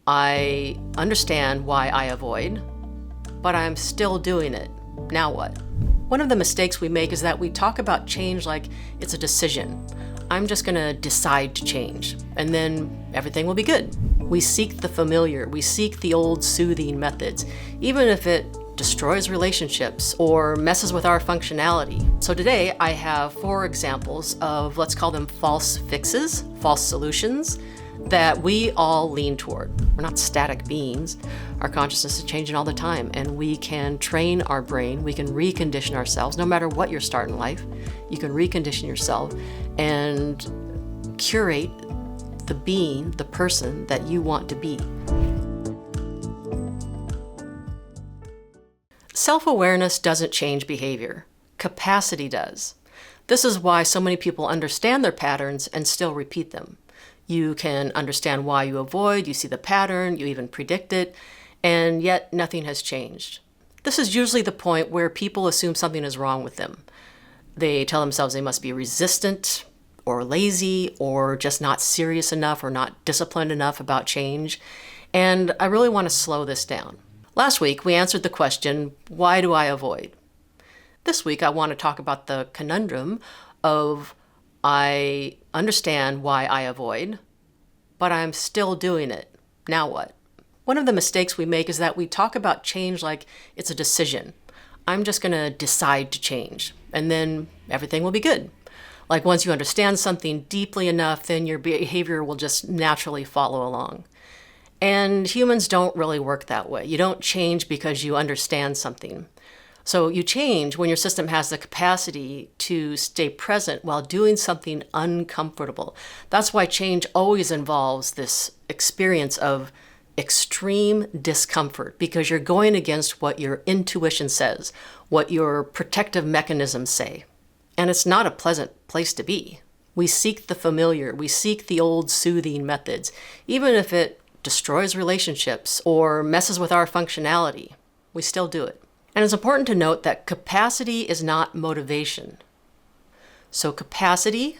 I understand why I avoid, but I'm still doing it. Now what? One of the mistakes we make is that we talk about change like it's a decision. I'm just gonna decide to change, and then everything will be good. We seek the familiar, we seek the old soothing methods, even if it destroys relationships or messes with our functionality. So today I have 4 examples of, let's call them false fixes, false solutions, that we all lean toward. We're not static beings. Our consciousness is changing all the time, and we can train our brain, we can recondition ourselves. No matter what your start in life, you can recondition yourself and curate the being, the person that you want to be. Self-awareness doesn't change behavior. Capacity does. This is why so many people understand their patterns and still repeat them. You can understand why you avoid, you see the pattern, you even predict it, and yet nothing has changed. This is usually the point where people assume something is wrong with them. They tell themselves they must be resistant or lazy or just not serious enough or not disciplined enough about change. And I really want to slow this down. Last week, we answered the question, why do I avoid? This week, I want to talk about the conundrum of I understand why I avoid, but I'm still doing it. Now what? One of the mistakes we make is that we talk about change like it's a decision. I'm just going to decide to change, and then everything will be good. Like once you understand something deeply enough, then your behavior will just naturally follow along. And humans don't really work that way. You don't change because you understand something. So you change when your system has the capacity to stay present while doing something uncomfortable. That's why change always involves this experience of extreme discomfort, because you're going against what your intuition says, what your protective mechanisms say. And it's not a pleasant place to be. We seek the familiar, we seek the old soothing methods, even if it destroys relationships or messes with our functionality. We still do it. And it's important to note that capacity is not motivation. So capacity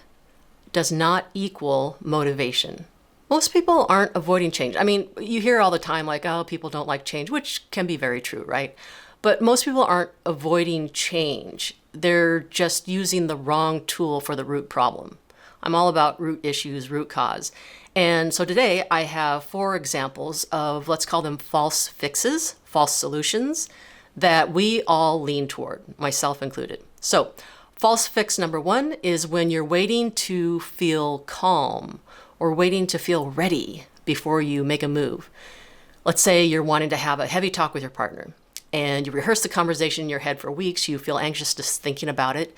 does not equal motivation. Most people aren't avoiding change. I mean, you hear all the time like, oh, people don't like change, which can be very true, right? But most people aren't avoiding change. They're just using the wrong tool for the root problem. I'm all about root issues, root cause. And so today I have 4 examples of, let's call them false fixes, false solutions, that we all lean toward, myself included. So false fix number 1 is when you're waiting to feel calm or waiting to feel ready before you make a move. Let's say you're wanting to have a heavy talk with your partner and you rehearse the conversation in your head for weeks, you feel anxious just thinking about it,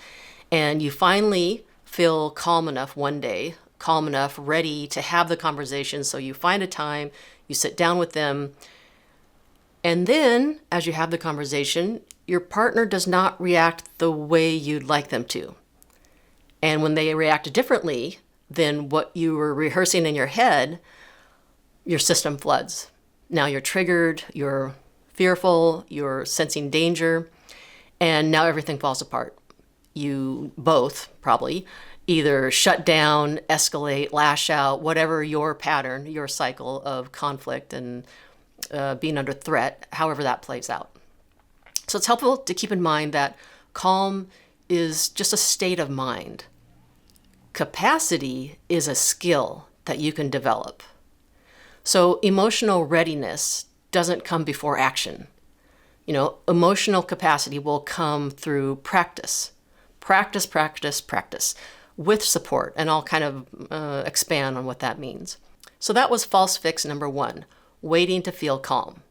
and you finally feel calm enough one day, calm enough, ready to have the conversation. So you find a time, you sit down with them, and then, as you have the conversation, your partner does not react the way you'd like them to. And when they react differently than what you were rehearsing in your head, your system floods. Now you're triggered, you're fearful, you're sensing danger, and now everything falls apart. You both probably either shut down, escalate, lash out, whatever your pattern, your cycle of conflict and being under threat, however that plays out. So it's helpful to keep in mind that calm is just a state of mind. Capacity is a skill that you can develop. So emotional readiness doesn't come before action. Emotional capacity will come through practice. Practice with support, and I'll kind of expand on what that means. So that was false fix number 1. Waiting to feel calm.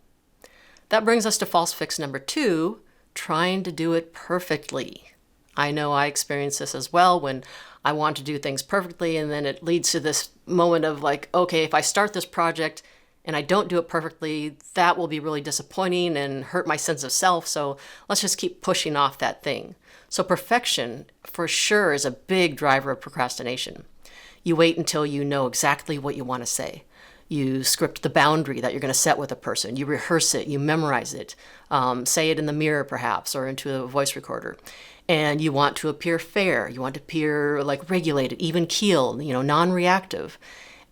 That brings us to false fix number 2, trying to do it perfectly. I know I experience this as well when I want to do things perfectly, and then it leads to this moment of like, okay, if I start this project and I don't do it perfectly, that will be really disappointing and hurt my sense of self, so let's just keep pushing off that thing. So perfection, for sure, is a big driver of procrastination. You wait until you know exactly what you want to say. You script the boundary that you're going to set with a person. You rehearse it. You memorize it. Say it in the mirror, perhaps, or into a voice recorder. And you want to appear fair. You want to appear like regulated, even keeled, non-reactive.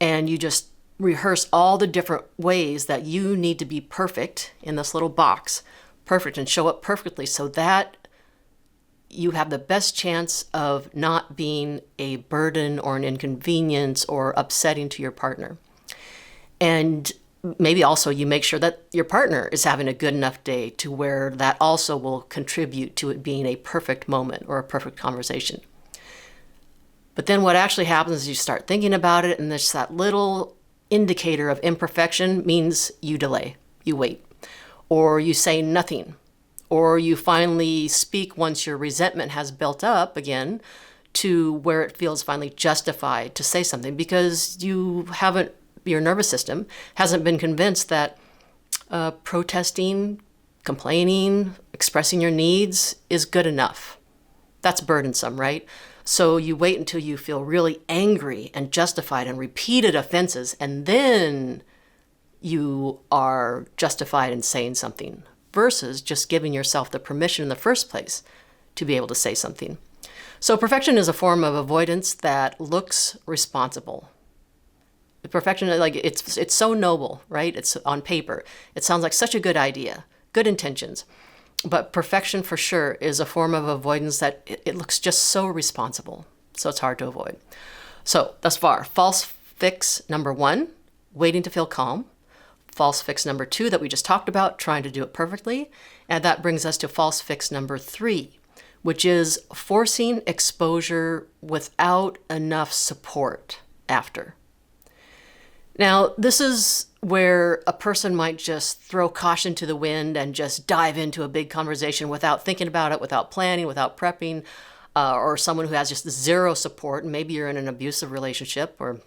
And you just rehearse all the different ways that you need to be perfect in this little box, perfect, and show up perfectly so that you have the best chance of not being a burden or an inconvenience or upsetting to your partner. And maybe also you make sure that your partner is having a good enough day to where that also will contribute to it being a perfect moment or a perfect conversation. But then what actually happens is you start thinking about it, and there's that little indicator of imperfection means you delay, you wait, or you say nothing, or you finally speak once your resentment has built up again to where it feels finally justified to say something because your nervous system hasn't been convinced that protesting, complaining, expressing your needs is good enough. That's burdensome, right? So you wait until you feel really angry and justified and repeated offenses, and then you are justified in saying something versus just giving yourself the permission in the first place to be able to say something. So perfection is a form of avoidance that looks responsible. Perfection, like it's so noble, right? It's on paper. It sounds like such a good idea, good intentions. But perfection for sure is a form of avoidance that it looks just so responsible. So it's hard to avoid. So thus far, false fix number 1, waiting to feel calm. False fix number 2 that we just talked about, trying to do it perfectly. And that brings us to false fix number 3, which is forcing exposure without enough support after. Now, this is where a person might just throw caution to the wind and just dive into a big conversation without thinking about it, without planning, without prepping, or someone who has just zero support. Maybe you're in an abusive relationship or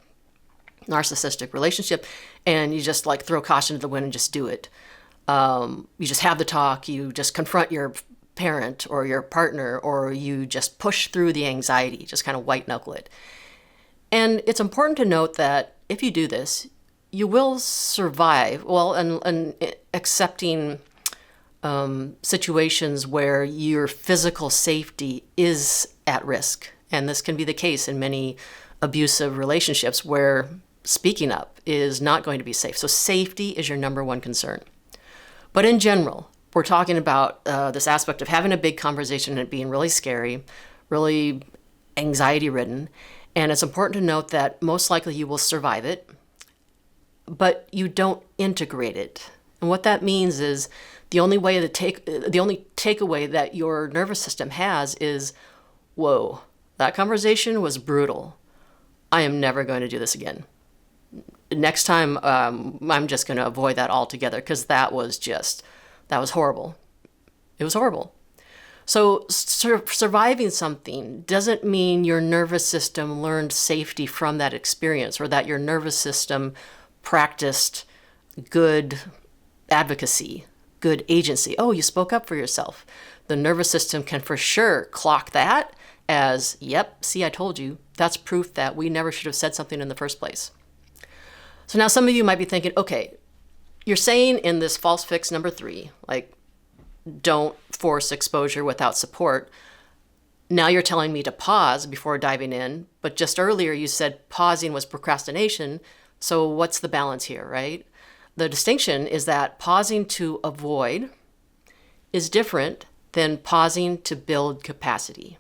narcissistic relationship, and you just like throw caution to the wind and just do it. You just have the talk, you just confront your parent or your partner, or you just push through the anxiety, just kind of white knuckle it. And it's important to note that if you do this, you will survive, and accepting situations where your physical safety is at risk. And this can be the case in many abusive relationships where speaking up is not going to be safe. So safety is your number one concern. But in general, we're talking about this aspect of having a big conversation and it being really scary, really anxiety-ridden. And it's important to note that most likely you will survive it, but you don't integrate it. And what that means is the only takeaway that your nervous system has is, whoa, that conversation was brutal. I am never going to do this again. Next time, I'm just going to avoid that altogether because that was horrible. It was horrible. So surviving something doesn't mean your nervous system learned safety from that experience or that your nervous system practiced good advocacy, good agency. Oh, you spoke up for yourself. The nervous system can for sure clock that as, yep, see, I told you. That's proof that we never should have said something in the first place. So now some of you might be thinking, okay, you're saying in this false fix number 3, like, don't force exposure without support. Now you're telling me to pause before diving in, but just earlier you said pausing was procrastination. So what's the balance here, right? The distinction is that pausing to avoid is different than pausing to build capacity.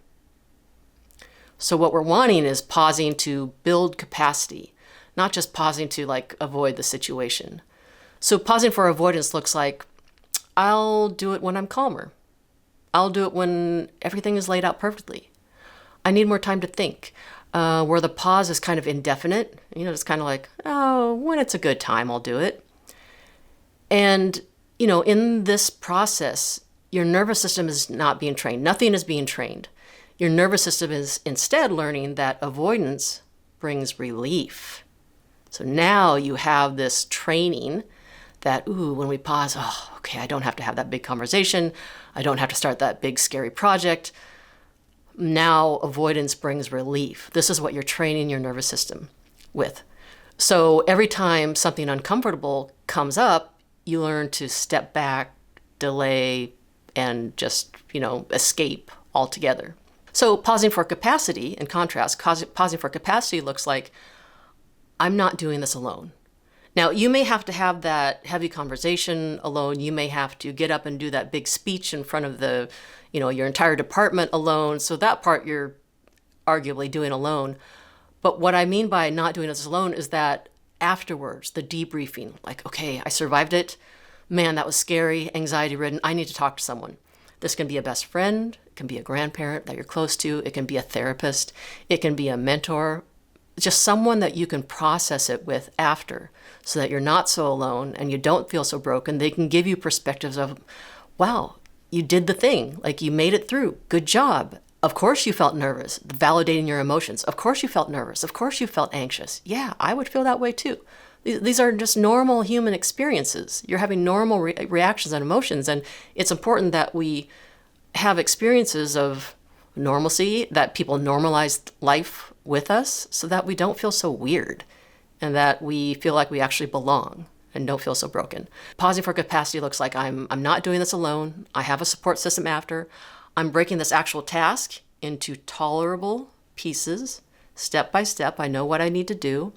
So what we're wanting is pausing to build capacity, not just pausing to avoid the situation. So pausing for avoidance looks like, I'll do it when I'm calmer. I'll do it when everything is laid out perfectly. I need more time to think. Where the pause is kind of indefinite, it's kind of like, oh, when it's a good time, I'll do it. And, in this process, your nervous system is not being trained. Nothing is being trained. Your nervous system is instead learning that avoidance brings relief. So now you have this training that, when we pause, oh, okay, I don't have to have that big conversation. I don't have to start that big scary project. Now avoidance brings relief. This is what you're training your nervous system with. So every time something uncomfortable comes up, you learn to step back, delay, and just, escape altogether. So pausing for capacity, in contrast, pausing for capacity looks like, I'm not doing this alone. Now, you may have to have that heavy conversation alone. You may have to get up and do that big speech in front of your entire department alone. So that part you're arguably doing alone. But what I mean by not doing this alone is that afterwards, the debriefing, like, okay, I survived it. Man, that was scary, anxiety ridden. I need to talk to someone. This can be a best friend, it can be a grandparent that you're close to, it can be a therapist, it can be a mentor, just someone that you can process it with after so that you're not so alone and you don't feel so broken. They can give you perspectives of, wow, you did the thing, like you made it through, good job. Of course you felt nervous, validating your emotions. Of course you felt nervous. Of course you felt anxious. Yeah, I would feel that way too. These are just normal human experiences. You're having normal reactions and emotions, and it's important that we have experiences of normalcy, that people normalize life with us so that we don't feel so weird and that we feel like we actually belong and don't feel so broken. Pausing for capacity looks like I'm not doing this alone. I have a support system after. I'm breaking this actual task into tolerable pieces, step by step. I know what I need to do.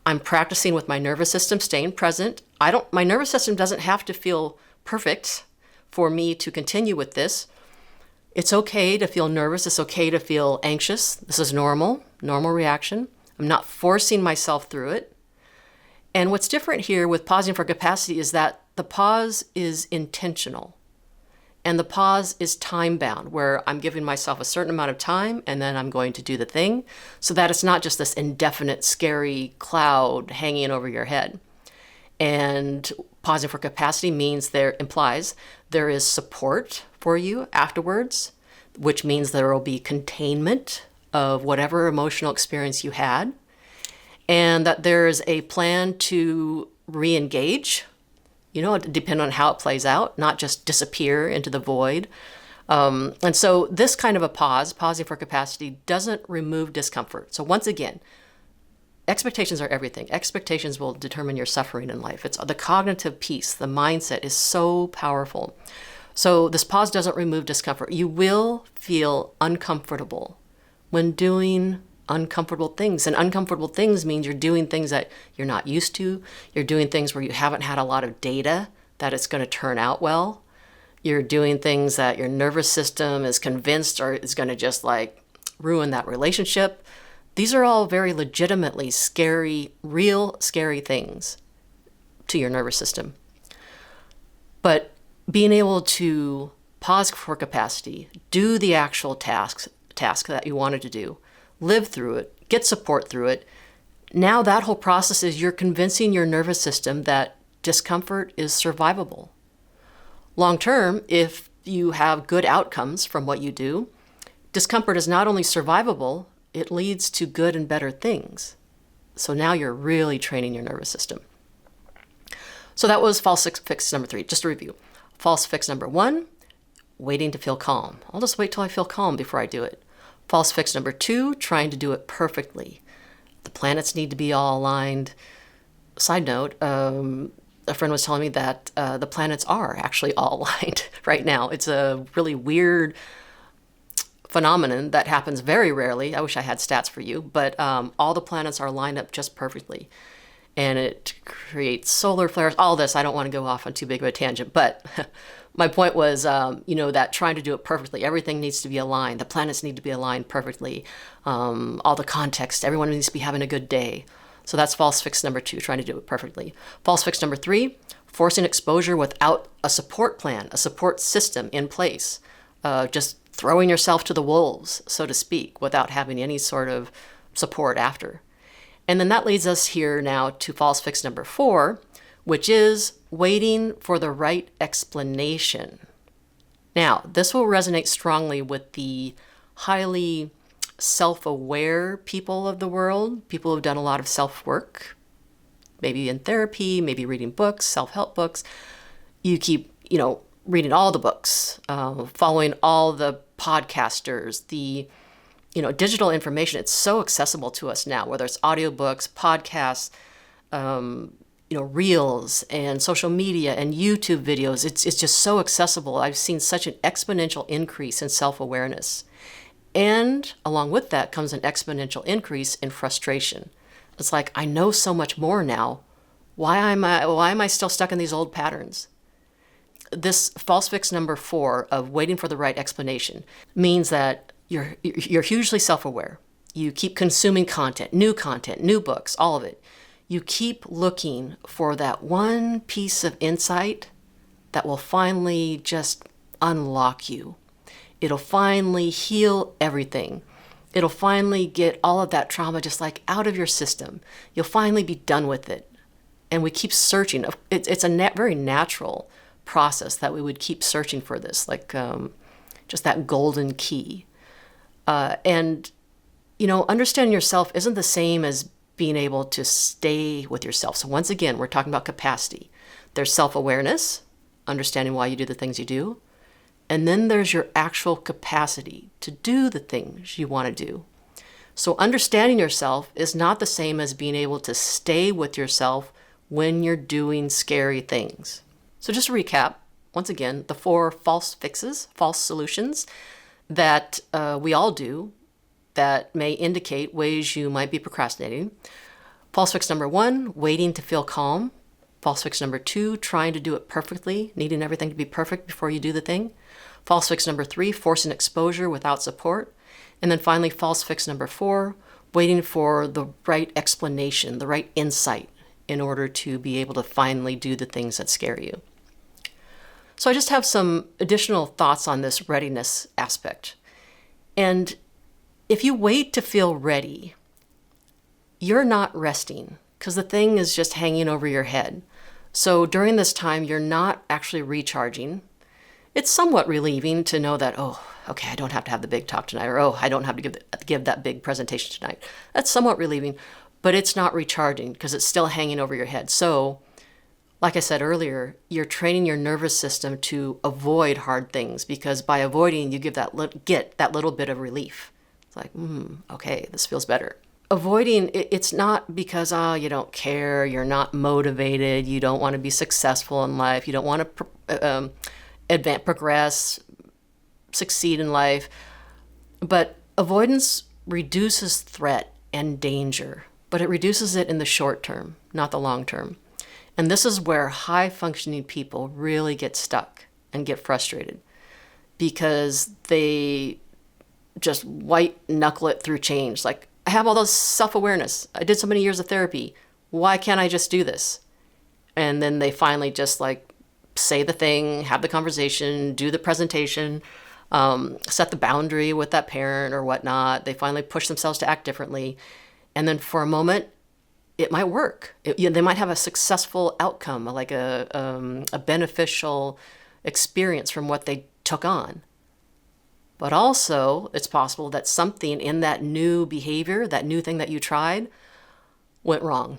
I'm practicing with my nervous system, staying present. My nervous system doesn't have to feel perfect for me to continue with this. It's okay to feel nervous. It's okay to feel anxious. This is normal reaction. I'm not forcing myself through it. And what's different here with pausing for capacity is that the pause is intentional. And the pause is time-bound, where I'm giving myself a certain amount of time and then I'm going to do the thing, so that it's not just this indefinite, scary cloud hanging over your head. And pausing for capacity implies there is support for you afterwards, which means there will be containment of whatever emotional experience you had, and that there is a plan to re-engage, depending on how it plays out, not just disappear into the void. And so this kind of a pausing for capacity, doesn't remove discomfort. So once again, expectations are everything. Expectations will determine your suffering in life. It's the cognitive piece, the mindset is so powerful. So this pause doesn't remove discomfort. You will feel uncomfortable when doing uncomfortable things. And uncomfortable things means you're doing things that you're not used to. You're doing things where you haven't had a lot of data that it's going to turn out well. You're doing things that your nervous system is convinced or is going to just like ruin that relationship. These are all very legitimately scary, real scary things to your nervous system. But being able to pause for capacity, do the actual task that you wanted to do, live through it, get support through it. Now that whole process is you're convincing your nervous system that discomfort is survivable. Long term, if you have good outcomes from what you do, discomfort is not only survivable, it leads to good and better things. So now you're really training your nervous system. So that was false fix number 3. Just to review. False fix number 1, waiting to feel calm. I'll just wait till I feel calm before I do it. False fix number 2, trying to do it perfectly. The planets need to be all aligned. Side note, a friend was telling me that the planets are actually all aligned right now. It's a really weird phenomenon that happens very rarely. I wish I had stats for you, but all the planets are lined up just perfectly. And it creates solar flares, all this. I don't want to go off on too big of a tangent, but my point was, that trying to do it perfectly, everything needs to be aligned. The planets need to be aligned perfectly. All the context, everyone needs to be having a good day. So that's false fix number 2, trying to do it perfectly. False fix number 3, forcing exposure without a support plan, a support system in place. Just throwing yourself to the wolves, so to speak, without having any sort of support after. And then that leads us here now to false fix number 4, which is waiting for the right explanation. Now, this will resonate strongly with the highly self-aware people of the world, people who've done a lot of self-work, maybe in therapy, maybe reading books, self-help books. You keep, reading all the books, following all the podcasters, the digital information. It's so accessible to us now, whether it's audiobooks, podcasts, reels and social media and YouTube videos. It's just so accessible. I've seen such an exponential increase in self-awareness. And along with that comes an exponential increase in frustration. It's like, I know so much more now. Why am I still stuck in these old patterns? This false fix number 4 of waiting for the right explanation means that you're hugely self-aware. You keep consuming content, new books, all of it. You keep looking for that one piece of insight that will finally just unlock you. It'll finally heal everything. It'll finally get all of that trauma just like out of your system. You'll finally be done with it. And we keep searching. It's a very natural process that we would keep searching for this, like just that golden key. And, understanding yourself isn't the same as being able to stay with yourself. So once again, we're talking about capacity. There's self-awareness, understanding why you do the things you do. And then there's your actual capacity to do the things you want to do. So understanding yourself is not the same as being able to stay with yourself when you're doing scary things. So just to recap, once again, the 4 false fixes, false solutions that we all do that may indicate ways you might be procrastinating. False fix number 1, waiting to feel calm. False fix number 2, trying to do it perfectly, needing everything to be perfect before you do the thing. False fix number 3, forcing exposure without support. And then finally, false fix number 4, waiting for the right explanation, the right insight in order to be able to finally do the things that scare you. So I just have some additional thoughts on this readiness aspect. And if you wait to feel ready, you're not resting because the thing is just hanging over your head. So during this time, you're not actually recharging. It's somewhat relieving to know that, oh, okay, I don't have to have the big talk tonight, or oh, I don't have to give that big presentation tonight. That's somewhat relieving, but it's not recharging because it's still hanging over your head. So, like I said earlier, you're training your nervous system to avoid hard things because by avoiding, you get that little bit of relief. It's like, okay, this feels better. Avoiding, it's not because, you don't care, you're not motivated, you don't want to be successful in life, you don't want to progress, succeed in life. But avoidance reduces threat and danger, but it reduces it in the short term, not the long term. And this is where high-functioning people really get stuck and get frustrated because they just white-knuckle it through change. Like, I have all this self-awareness. I did so many years of therapy. Why can't I just do this? And then they finally just say the thing, have the conversation, do the presentation, set the boundary with that parent or whatnot. They finally push themselves to act differently. And then for a moment, it might work. They might have a successful outcome, like a beneficial experience from what they took on. But also, it's possible that something in that new behavior, that new thing that you tried, went wrong.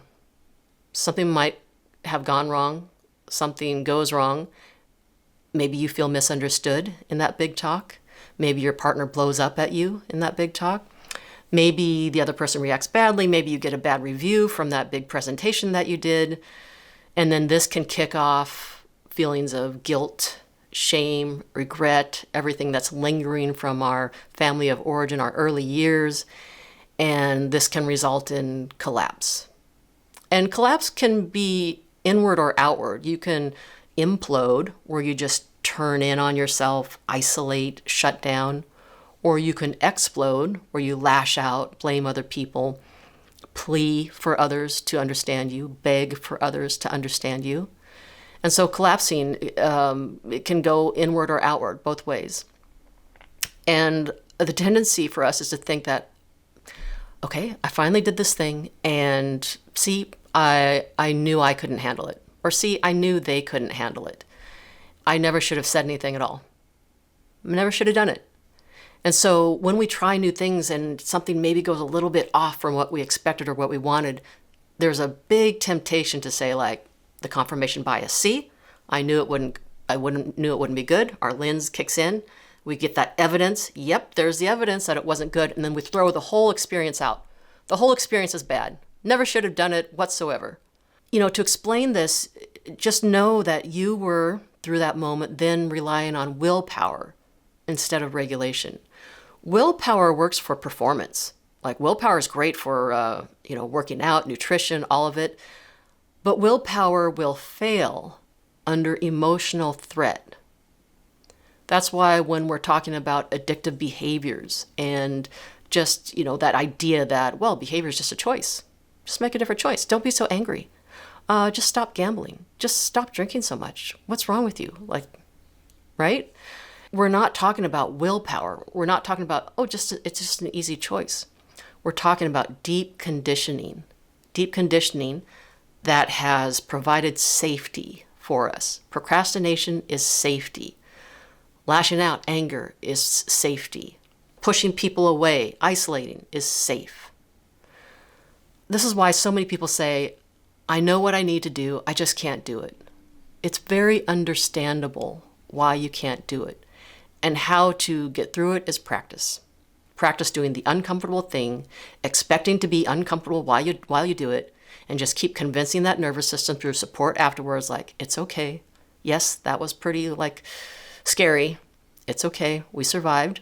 Something might have gone wrong. Something goes wrong. Maybe you feel misunderstood in that big talk. Maybe your partner blows up at you in that big talk. Maybe the other person reacts badly. Maybe you get a bad review from that big presentation that you did. And then this can kick off feelings of guilt, shame, regret, everything that's lingering from our family of origin, our early years. And this can result in collapse. And collapse can be inward or outward. You can implode, where you just turn in on yourself, isolate, shut down. Or you can explode, where you lash out, blame other people, plea for others to understand you, beg for others to understand you. And so collapsing, it can go inward or outward, both ways. And the tendency for us is to think that, okay, I finally did this thing, and see, I knew I couldn't handle it. Or see, I knew they couldn't handle it. I never should have said anything at all. Never should have done it. And so when we try new things and something maybe goes a little bit off from what we expected or what we wanted, there's a big temptation to say, like, the confirmation bias. See, I knew it wouldn't be good. Our lens kicks in. We get that evidence. Yep, there's the evidence that it wasn't good. And then we throw the whole experience out. The whole experience is bad. Never should have done it whatsoever. To explain this, just know that you were, through that moment, then relying on willpower instead of regulation. Willpower works for performance. Like, willpower is great for, working out, nutrition, all of it. But willpower will fail under emotional threat. That's why when we're talking about addictive behaviors and just, that idea that, well, behavior is just a choice. Just make a different choice. Don't be so angry. Just stop gambling. Just stop drinking so much. What's wrong with you? Right? We're not talking about willpower. We're not talking about, it's just an easy choice. We're talking about deep conditioning that has provided safety for us. Procrastination is safety. Lashing out, anger is safety. Pushing people away, isolating is safe. This is why so many people say, I know what I need to do, I just can't do it. It's very understandable why you can't do it. And how to get through it is practice. Practice doing the uncomfortable thing, expecting to be uncomfortable while you do it, and just keep convincing that nervous system through support afterwards, it's okay. Yes, that was pretty scary. It's okay. We survived.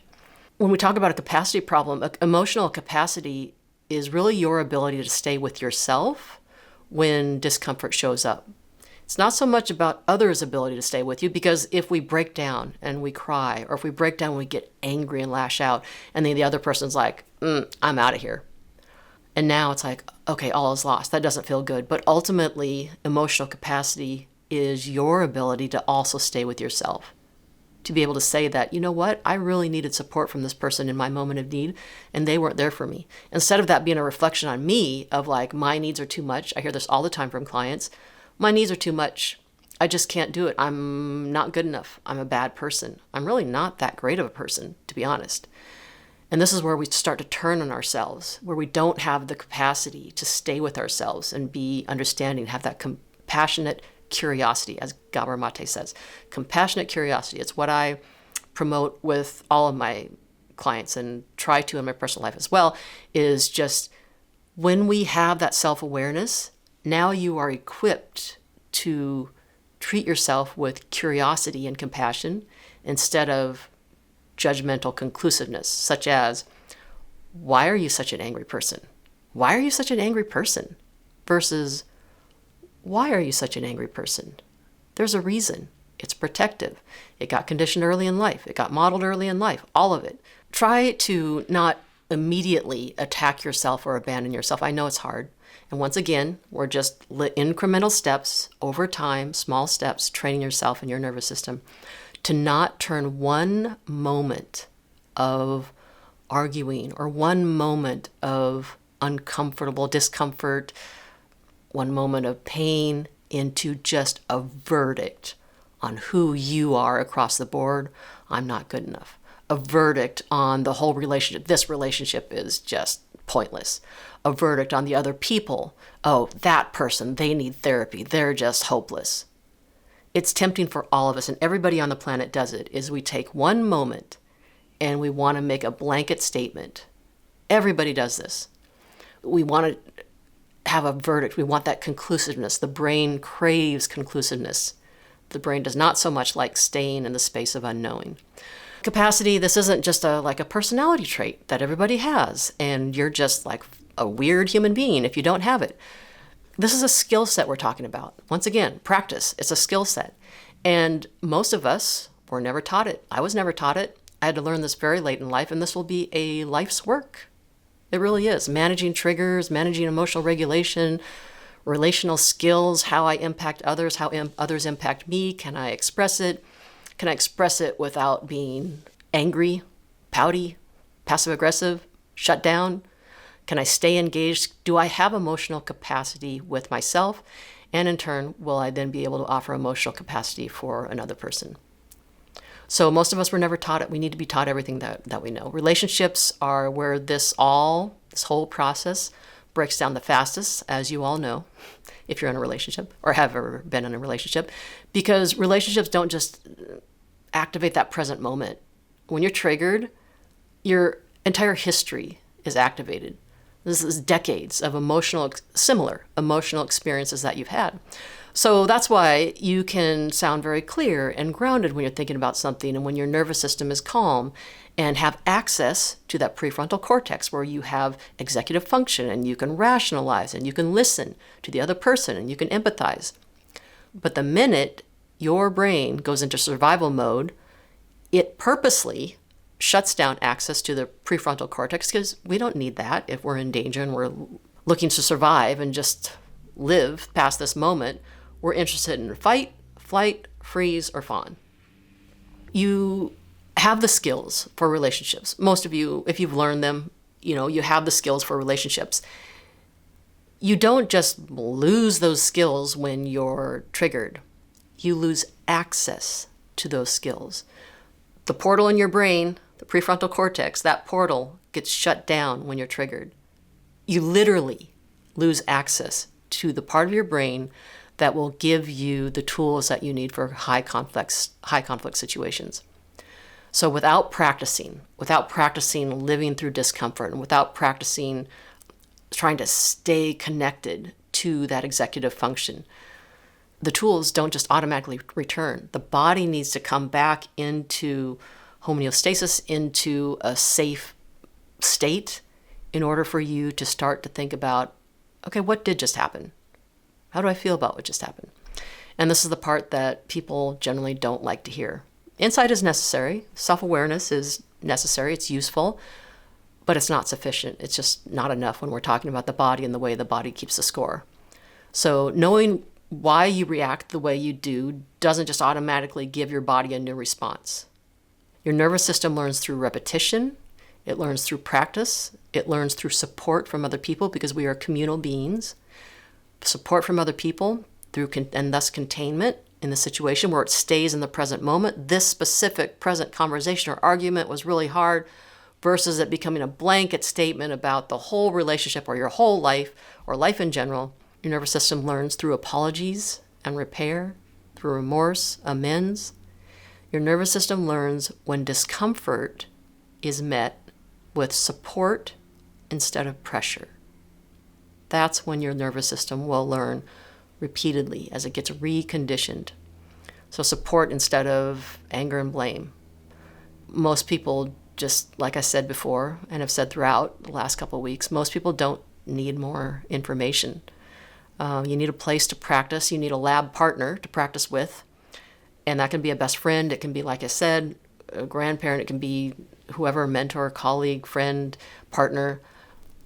When we talk about a capacity problem, emotional capacity is really your ability to stay with yourself when discomfort shows up. It's not so much about others' ability to stay with you, because if we break down and we cry, or if we break down and we get angry and lash out, and then the other person's like, I'm out of here. And now it's okay, all is lost. That doesn't feel good. But ultimately, emotional capacity is your ability to also stay with yourself. To be able to say that, you know what, I really needed support from this person in my moment of need, and they weren't there for me. Instead of that being a reflection on me of my needs are too much. I hear this all the time from clients. My needs are too much. I just can't do it. I'm not good enough. I'm a bad person. I'm really not that great of a person, to be honest. And this is where we start to turn on ourselves, where we don't have the capacity to stay with ourselves and be understanding, have that compassionate curiosity, as Gabor Mate says. Compassionate curiosity. It's what I promote with all of my clients and try to in my personal life as well, is just when we have that self-awareness, now you are equipped to treat yourself with curiosity and compassion instead of judgmental conclusiveness, such as, why are you such an angry person? Why are you such an angry person? Versus, why are you such an angry person? There's a reason. It's protective. It got conditioned early in life. It got modeled early in life. All of it. Try to not immediately attack yourself or abandon yourself. I know it's hard. And once again, we're just incremental steps over time, small steps, training yourself and your nervous system to not turn one moment of arguing or one moment of uncomfortable discomfort, one moment of pain into just a verdict on who you are across the board. I'm not good enough. A verdict on the whole relationship. This relationship is just pointless. A verdict on the other people. Oh, that person, they need therapy. They're just hopeless. It's tempting for all of us, and everybody on the planet does it, is we take one moment and we want to make a blanket statement. Everybody does this. We want to have a verdict. We want that conclusiveness. The brain craves conclusiveness. The brain does not so much like staying in the space of unknowing. Capacity, this isn't just a personality trait that everybody has, and you're just like a weird human being if you don't have it. This is a skill set we're talking about. Once again, practice. It's a skill set. And most of us were never taught it. I was never taught it. I had to learn this very late in life, and this will be a life's work. It really is. Managing triggers, managing emotional regulation, relational skills, how I impact others, how others impact me. Can I express it? Can I express it without being angry, pouty, passive-aggressive, shut down? Can I stay engaged? Do I have emotional capacity with myself? And in turn, will I then be able to offer emotional capacity for another person? So most of us were never taught it. We need to be taught everything that we know. Relationships are where this whole process breaks down the fastest, as you all know, if you're in a relationship or have ever been in a relationship, because relationships don't just activate that present moment. When you're triggered, your entire history is activated. This is decades of similar emotional experiences that you've had. So that's why you can sound very clear and grounded when you're thinking about something and when your nervous system is calm and have access to that prefrontal cortex where you have executive function and you can rationalize and you can listen to the other person and you can empathize. But the minute your brain goes into survival mode, it purposely shuts down access to the prefrontal cortex because we don't need that if we're in danger and we're looking to survive and just live past this moment. We're interested in fight, flight, freeze, or fawn. You have the skills for relationships. Most of you, if you've learned them, you have the skills for relationships. You don't just lose those skills when you're triggered. You lose access to those skills. The portal in your brain, the prefrontal cortex, that portal gets shut down when you're triggered. You literally lose access to the part of your brain that will give you the tools that you need for high conflict situations. So without practicing living through discomfort, and without practicing trying to stay connected to that executive function, the tools don't just automatically return. The body needs to come back into homeostasis, into a safe state, in order for you to start to think about, okay, what did just happen? How do I feel about what just happened? And this is the part that people generally don't like to hear. Insight is necessary. Self-awareness is necessary. It's useful, but it's not sufficient. It's just not enough when we're talking about the body and the way the body keeps the score. So knowing why you react the way you do doesn't just automatically give your body a new response. Your nervous system learns through repetition. It learns through practice. It learns through support from other people because we are communal beings. Support from other people and thus containment in the situation where it stays in the present moment. This specific present conversation or argument was really hard, versus it becoming a blanket statement about the whole relationship or your whole life or life in general. Your nervous system learns through apologies and repair, through remorse, amends. Your nervous system learns when discomfort is met with support instead of pressure. That's when your nervous system will learn repeatedly as it gets reconditioned. So support instead of anger and blame. Most people, just like I said before and have said throughout the last couple of weeks, most people don't need more information. You need a place to practice. You need a lab partner to practice with. And that can be a best friend. It can be, like I said, a grandparent. It can be whoever, mentor, colleague, friend, partner.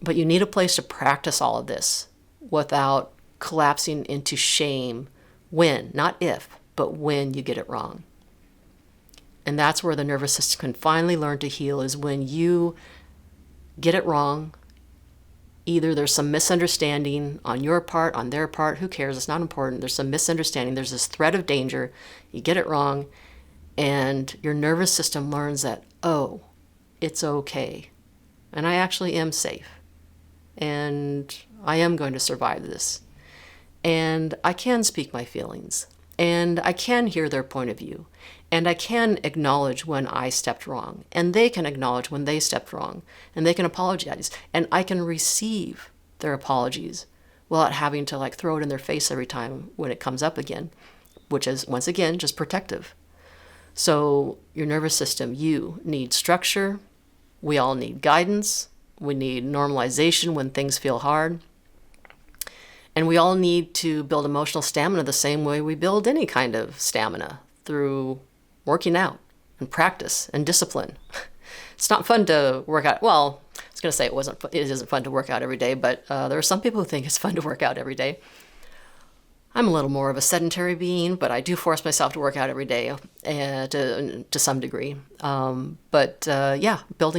But you need a place to practice all of this without collapsing into shame when, not if, but when you get it wrong. And that's where the nervous system can finally learn to heal, is when you get it wrong. Either there's some misunderstanding on your part, on their part, who cares, it's not important. There's some misunderstanding, there's this threat of danger, you get it wrong, and your nervous system learns that, oh, it's okay, and I actually am safe, and I am going to survive this, and I can speak my feelings, and I can hear their point of view, and I can acknowledge when I stepped wrong, and they can acknowledge when they stepped wrong, and they can apologize, and I can receive their apologies without having to throw it in their face every time when it comes up again, which is, once again, just protective. So your nervous system, you need structure. We all need guidance. We need normalization when things feel hard. And we all need to build emotional stamina the same way we build any kind of stamina, through working out and practice and discipline. It's not fun to work out. Well, I was going to say it isn't fun to work out every day, but there are some people who think it's fun to work out every day. I'm a little more of a sedentary being, but I do force myself to work out every day to some degree. Building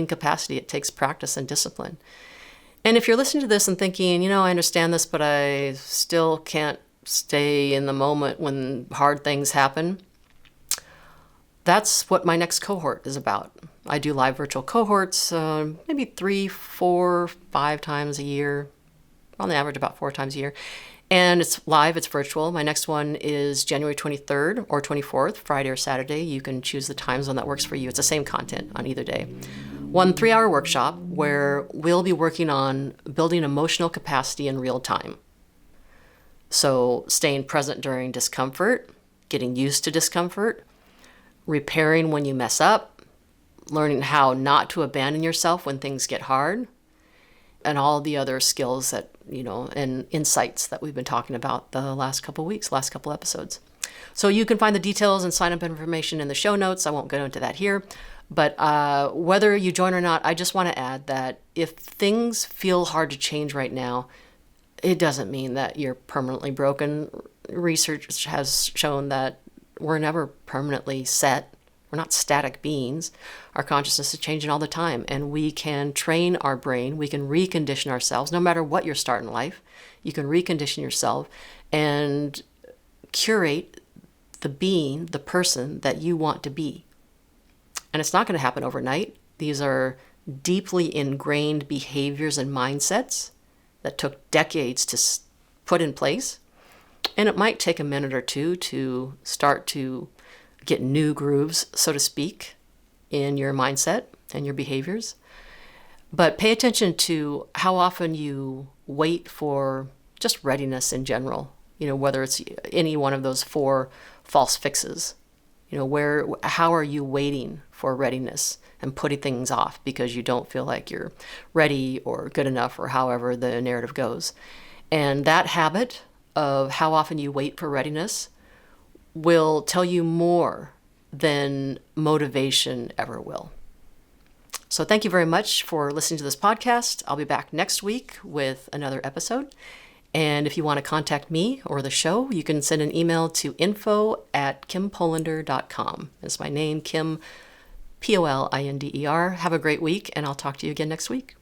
capacity, it takes practice and discipline. And if you're listening to this and thinking, I understand this, but I still can't stay in the moment when hard things happen, that's what my next cohort is about. I do live virtual cohorts, maybe 3, 4, 5 times a year, on the average about 4 times a year. And it's live, it's virtual. My next one is January 23rd or 24th, Friday or Saturday. You can choose the time zone that works for you. It's the same content on either day. 1 3-hour workshop where we'll be working on building emotional capacity in real time. So staying present during discomfort, getting used to discomfort, repairing when you mess up, learning how not to abandon yourself when things get hard, and all the other skills that, and insights that we've been talking about the last couple weeks, last couple episodes. So you can find the details and sign up information in the show notes. I won't go into that here. But whether you join or not, I just want to add that if things feel hard to change right now, it doesn't mean that you're permanently broken. Research has shown that we're never permanently set. We're not static beings. Our consciousness is changing all the time, and we can train our brain. We can recondition ourselves. No matter what your start in life, you can recondition yourself and curate the being, the person that you want to be. And it's not going to happen overnight. These are deeply ingrained behaviors and mindsets that took decades to put in place. And it might take a minute or two to start to get new grooves, so to speak, in your mindset and your behaviors. But pay attention to how often you wait for just readiness in general, whether it's any one of those 4 false fixes. How are you waiting for readiness and putting things off because you don't feel like you're ready or good enough, or however the narrative goes. And that habit of how often you wait for readiness will tell you more than motivation ever will. So thank you very much for listening to this podcast. I'll be back next week with another episode. And if you want to contact me or the show, you can send an email to info@kimpolinder.com. It's my name, Kim, Polinder. Have a great week, and I'll talk to you again next week.